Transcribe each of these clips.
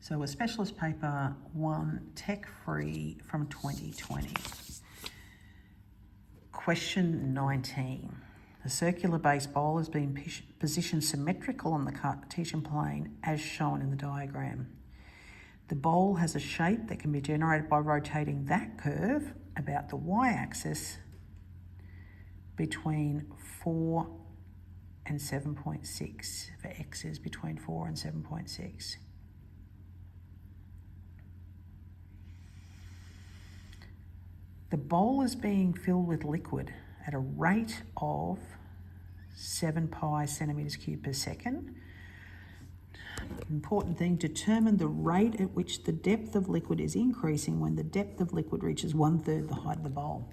So a specialist paper 1, tech free from 2020. Question 19. The circular base bowl has been positioned symmetrical on the Cartesian plane as shown in the diagram. The bowl has a shape that can be generated by rotating that curve about the y-axis between 4 and 7.6 for x's between 4 and 7.6. The bowl is being filled with liquid at a rate of 7 pi centimetres cubed per second. Important thing, determine the rate at which the depth of liquid is increasing when the depth of liquid reaches 1/3 the height of the bowl.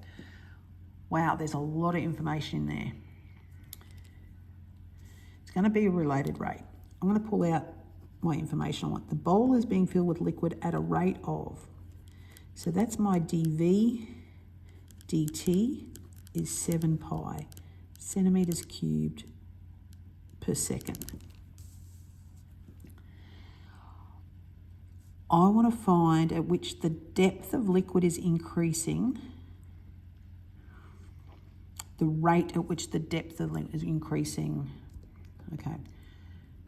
Wow, there's a lot of information in there. It's going to be a related rate. I'm going to pull out my information on it. The bowl is being filled with liquid at a rate of, so that's my dV dt is 7 pi centimetres cubed per second. I want to find at which the depth of liquid is increasing, the rate at which the depth of liquid is increasing. Okay,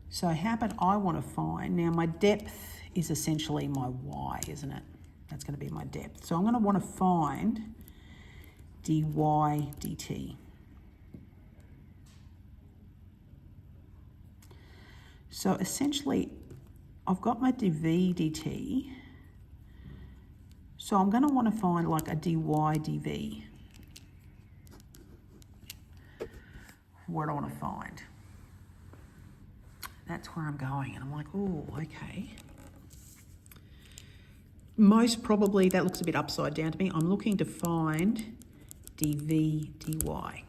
so how about I want to find, now my depth is essentially my y, isn't it? That's going to be my depth. So I'm going to want to find dy dt. So essentially, I've got my dv dt. So I'm going to want to find like a dy dv. What do I want to find? That's where I'm going. And I'm like, oh, okay. Most probably that looks a bit upside down to me. I'm looking to find dv dy.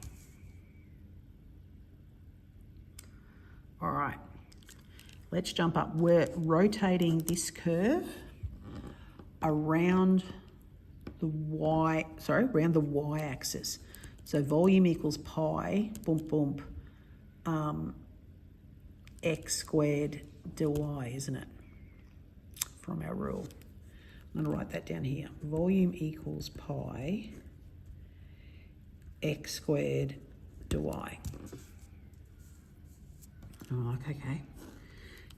All right, let's jump up. We're rotating this curve around the y-axis. So volume equals pi, x squared dy, isn't it? From our rule. I'm going to write that down here. Volume equals pi x squared dy. Oh, okay.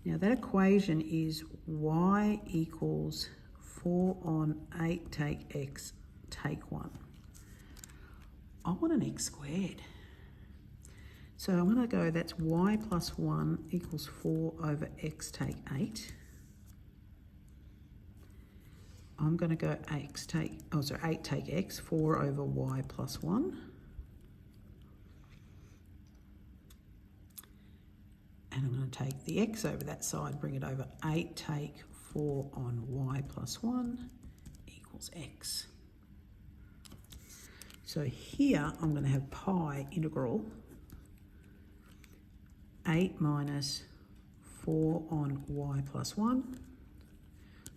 Now that equation is y equals 4 on 8 take x take 1. I want an x squared. So I'm going to go, that's y plus 1 equals 4 over x take 8. I'm going to go 8 take x, 4 over y plus 1. And I'm going to take the x over that side, bring it over, 8 take 4 on y plus 1 equals x. So here I'm going to have pi integral 8 minus 4 on y plus 1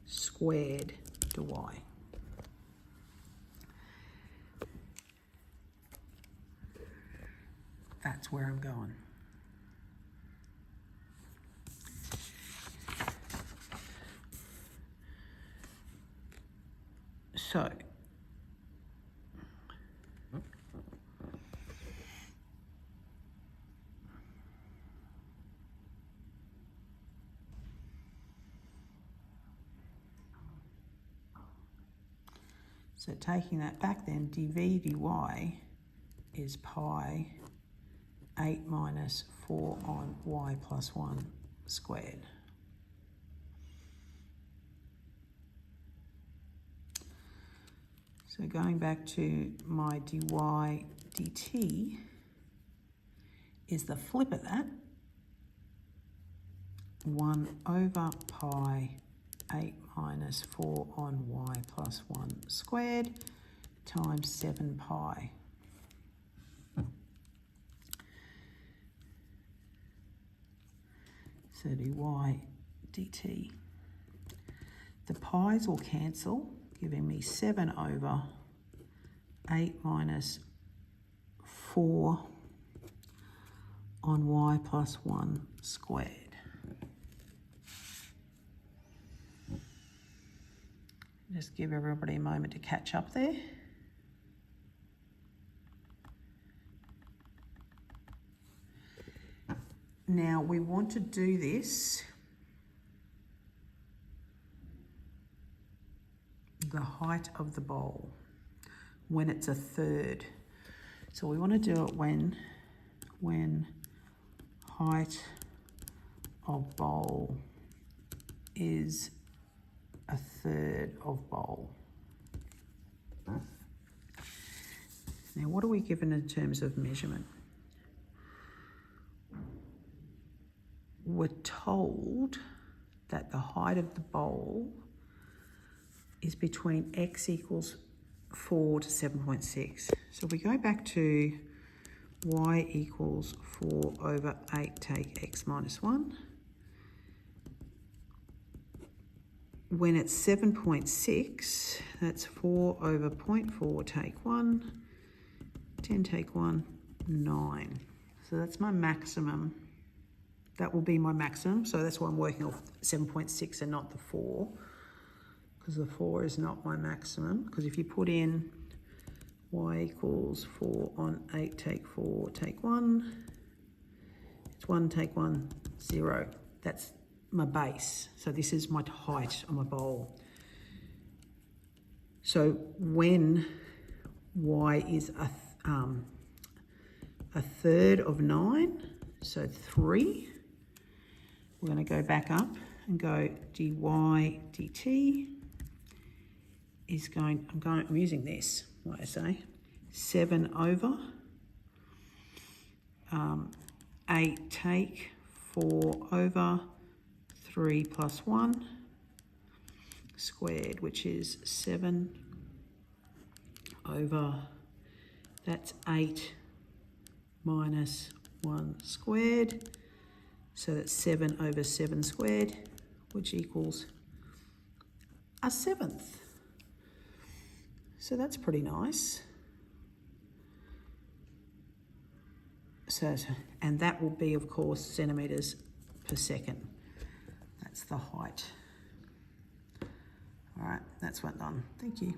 squared dy. That's where I'm going. So taking that back then, dv dy is pi 8 minus 4 on y plus 1 squared. So going back to my dy dt is the flip of that, 1 over pi 8 minus 4 on y plus 1 squared times 7 pi. So dy dt. The pi's will cancel, giving me 7 over 8 minus 4 on y plus 1 squared. Just give everybody a moment to catch up there. Now we want to do this the height of the bowl when it's a third. So we want to do it when height of bowl is a third of bowl. Now what are we given in terms of measurement? We're told that the height of the bowl is between x equals 4 to 7.6. So if we go back to y equals 4 over 8 take x minus 1, when it's 7.6, that's 4 over 0.4 take 1, 10 take 1, 9. So that's my maximum. That will be my maximum. So that's why I'm working off 7.6 and not the 4, because the 4 is not my maximum. Because if you put in y equals 4 on 8 take 4 take 1, it's 1 take 1, 0. That's my base. So this is my height on my bowl. So when y is a third of 9, so 3, we're going to go back up and go dy dt is going, I'm using this, what I say, 7 over 8 take 4 over 3 plus 1 squared, which is 7 over, that's 8 minus 1 squared. So that's 7 over 7 squared, which equals a 7th. So that's pretty nice. So, and that will be, of course, centimetres per second. That's the height. All right, that's one done. Thank you.